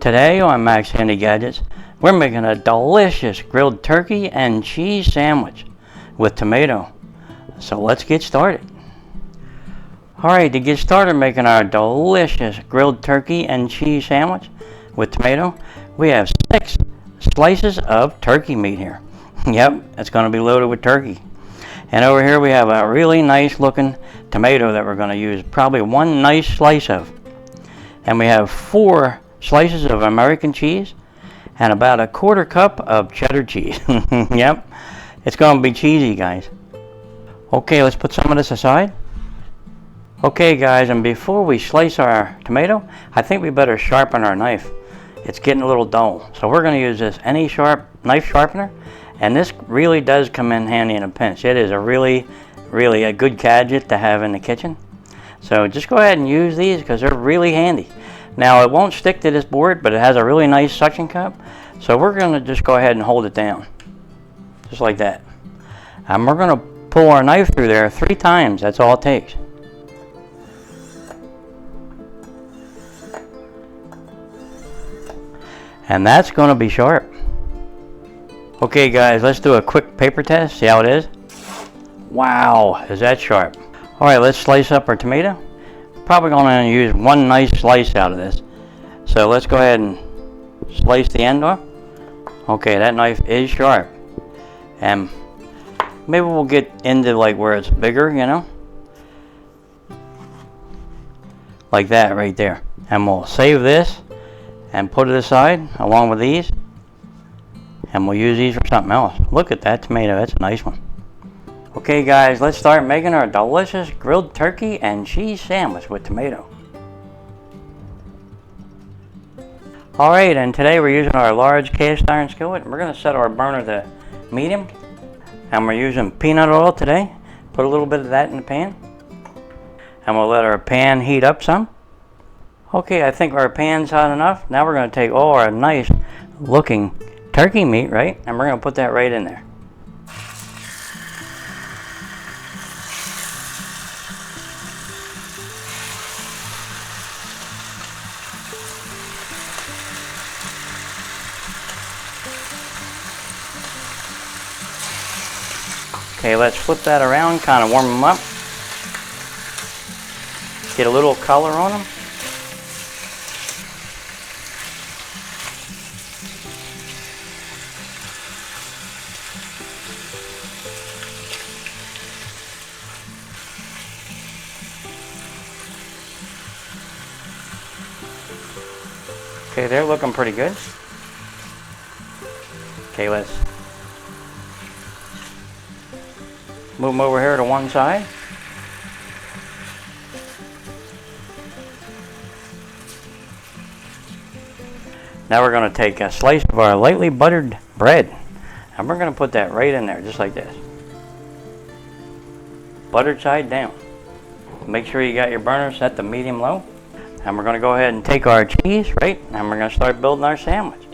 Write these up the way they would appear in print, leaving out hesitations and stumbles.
Today on Max Handy Gadgets, we're making a delicious grilled turkey and cheese sandwich with tomato. So let's get started. Alright, to get started making our delicious grilled turkey and cheese sandwich with tomato, we have 6 slices of turkey meat here. Yep, it's going to be loaded with turkey. And over here we have a really nice looking tomato that we're going to use probably 1 nice slice of. And we have 4 slices of American cheese and about 1/4 cup of cheddar cheese. Yep, it's going to be cheesy, guys. Okay, let's put some of this aside. Okay guys, and before we slice our tomato, I think we better sharpen our knife. It's getting a little dull. So we're going to use this any sharp knife sharpener, and this really does come in handy in a pinch. It is a really a good gadget to have in the kitchen. So just go ahead and use these because they're really handy. Now it won't stick to this board, but it has a really nice suction cup. So we're going to just go ahead and hold it down. Just like that. And we're going to pull our knife through there 3 times. That's all it takes. And that's going to be sharp. Okay guys, let's do a quick paper test. See how it is? Wow, is that sharp. Alright, let's slice up our tomato. Probably going to use 1 nice slice out of this. So let's go ahead and slice the end off. Okay, that knife is sharp. And maybe we'll get into like where it's bigger, you know? Like that right there. And we'll save this and put it aside along with these. And we'll use these for something else. Look at that tomato, that's a nice one. Okay guys, let's start making our delicious grilled turkey and cheese sandwich with tomato. Alright, and today we're using our large cast iron skillet. We're going to set our burner to medium. And we're using peanut oil today. Put a little bit of that in the pan. And we'll let our pan heat up some. Okay, I think our pan's hot enough. Now we're going to take all our nice looking turkey meat, right? And we're going to put that right in there. Okay, let's flip that around, kind of warm them up. Get a little color on them. Okay, they're looking pretty good. Okay, let's move them over here to one side. Now we're going to take a slice of our lightly buttered bread and we're going to put that right in there just like this. Buttered side down. Make sure you got your burner set to medium low. And we're going to go ahead and take our cheese, right? And we're going to start building our sandwich.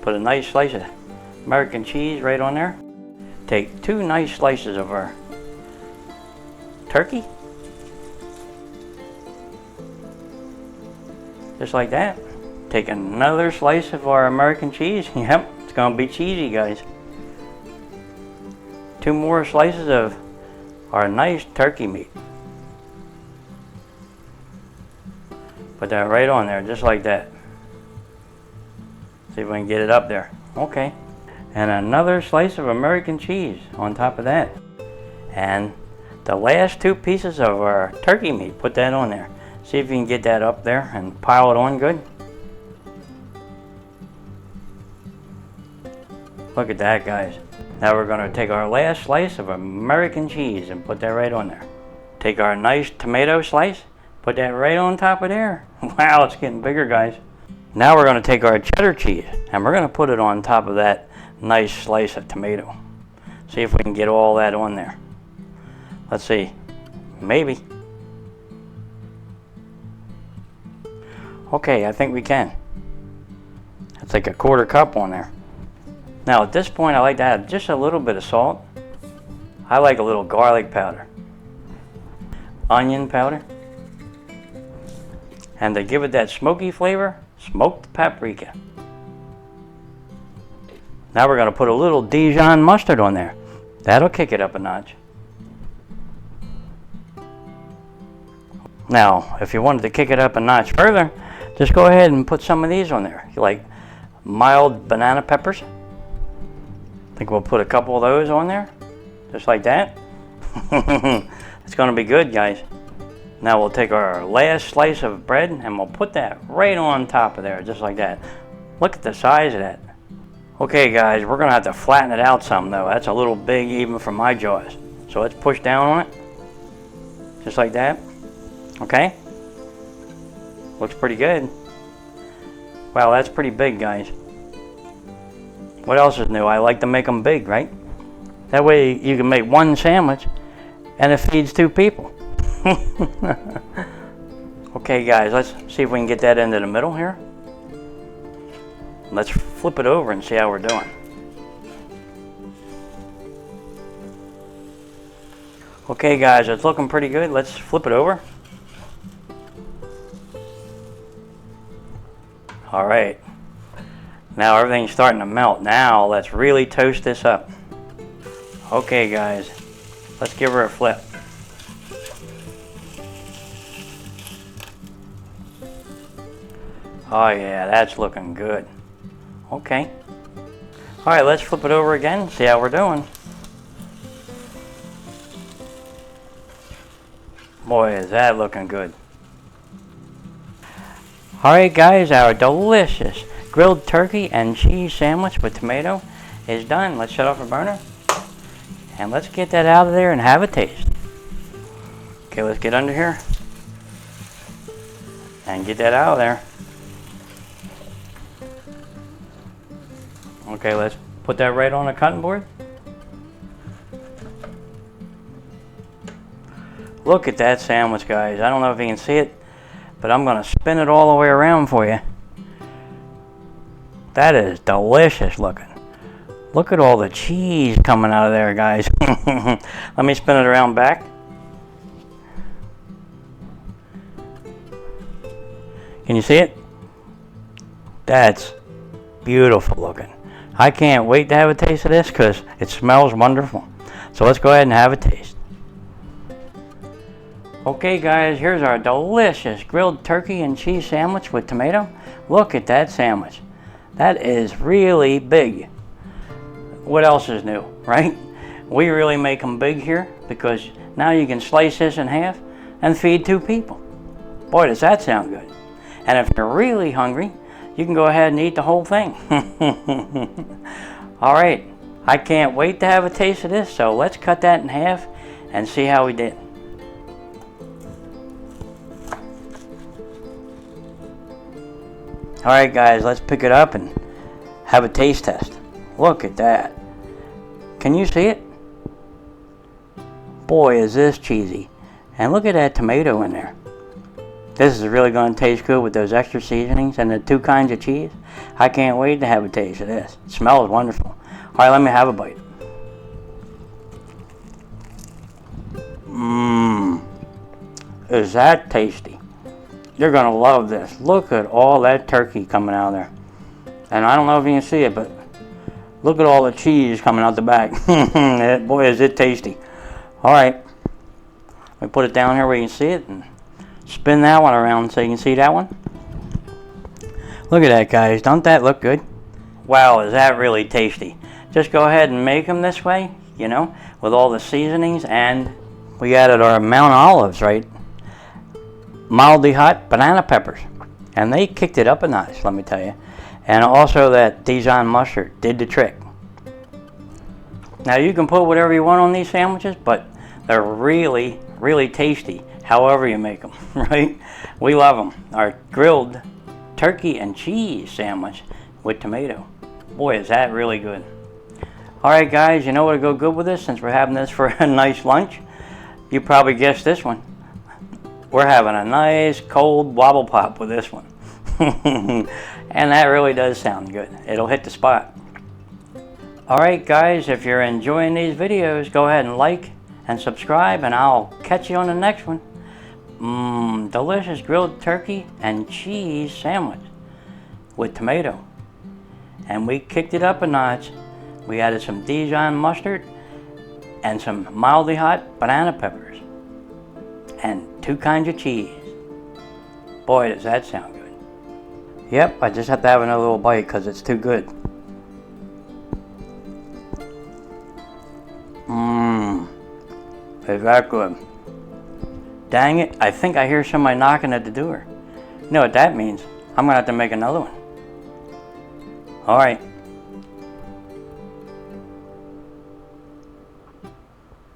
Put a nice slice of American cheese right on there. Take 2 nice slices of our turkey. Just like that. Take another slice of our American cheese. Yep, it's going to be cheesy, guys. 2 more slices of our nice turkey meat. Put that right on there, just like that. See if we can get it up there. Okay. And another slice of American cheese on top of that. And the last 2 pieces of our turkey meat, put that on there. See if you can get that up there and pile it on good. Look at that, guys. Now we're going to take our last slice of American cheese and put that right on there. Take our nice tomato slice, put that right on top of there. Wow, it's getting bigger, guys. Now we're going to take our cheddar cheese and we're going to put it on top of that nice slice of tomato. See if we can get all that on there. Let's see. Maybe. Okay, I think we can. That's like 1/4 cup on there. Now at this point I like to add just a little bit of salt. I like a little garlic powder. Onion powder. And to give it that smoky flavor, smoked paprika. Now we're going to put a little Dijon mustard on there. That'll kick it up a notch. Now, if you wanted to kick it up a notch further, just go ahead and put some of these on there. Like mild banana peppers. I think we'll put a couple of those on there. Just like that. It's going to be good, guys. Now we'll take our last slice of bread and we'll put that right on top of there, just like that. Look at the size of that. Okay, guys, we're going to have to flatten it out some, though. That's a little big even for my jaws. So let's push down on it. Just like that. Okay? Looks pretty good. Wow, that's pretty big, guys. What else is new? I like to make them big, right? That way you can make one sandwich and it feeds 2 people. Okay, guys, let's see if we can get that into the middle here. Let's flip it over and see how we're doing. Okay, guys, it's looking pretty good. Let's flip it over. All right. Now everything's starting to melt. Now let's really toast this up. Okay, guys, let's give her a flip. Oh yeah, that's looking good. Okay. All right, let's flip it over again, see how we're doing. Boy, is that looking good. All right, guys, our delicious grilled turkey and cheese sandwich with tomato is done. Let's shut off the burner and let's get that out of there and have a taste. Okay, let's get under here and get that out of there. Okay, let's put that right on the cutting board. Look at that sandwich, guys. I don't know if you can see it, but I'm going to spin it all the way around for you. That is delicious looking. Look at all the cheese coming out of there, guys. Let me spin it around back. Can you see it? That's beautiful looking. I can't wait to have a taste of this because it smells wonderful. So let's go ahead and have a taste. Okay, guys, here's our delicious grilled turkey and cheese sandwich with tomato. Look at that sandwich. That is really big. What else is new, right? We really make them big here because now you can slice this in half and feed 2 people. Boy, does that sound good. And if you're really hungry, you can go ahead and eat the whole thing. All right, I can't wait to have a taste of this, so let's cut that in half and see how we did. All right, guys, let's pick it up and have a taste test. Look at that. Can you see it? Boy, is this cheesy. And look at that tomato in there. This is really going to taste good with those extra seasonings and the 2 kinds of cheese. I can't wait to have a taste of this. It smells wonderful. All right, let me have a bite. Mmm. Is that tasty? You're going to love this. Look at all that turkey coming out of there. And I don't know if you can see it, but look at all the cheese coming out the back. Boy, is it tasty. All right. Let me put it down here where you can see it and spin that one around so you can see that one. Look at that, guys. Don't that look good? Wow, is that really tasty. Just go ahead and make them this way, you know, with all the seasonings. And we added our Mount Olives, right? Mildly hot banana peppers. And they kicked it up a notch, let me tell you. And also that Dijon mustard did the trick. Now you can put whatever you want on these sandwiches, but they're really, really tasty however you make them, right? We love them. Our grilled turkey and cheese sandwich with tomato. Boy, is that really good. All right, guys, you know what would go good with this since we're having this for a nice lunch? You probably guessed this one. We're having a nice cold wobble pop with this one. And that really does sound good. It'll hit the spot. Alright, guys, if you're enjoying these videos, go ahead and like and subscribe, and I'll catch you on the next one. Delicious grilled turkey and cheese sandwich with tomato. And we kicked it up a notch. We added some Dijon mustard and some mildly hot banana peppers and 2 kinds of cheese. Boy, does that sound good. Yep, I just have to have another little bite because it's too good. Is that good? Dang it, I think I hear somebody knocking at the door. You know what that means? I'm gonna have to make another one. Alright.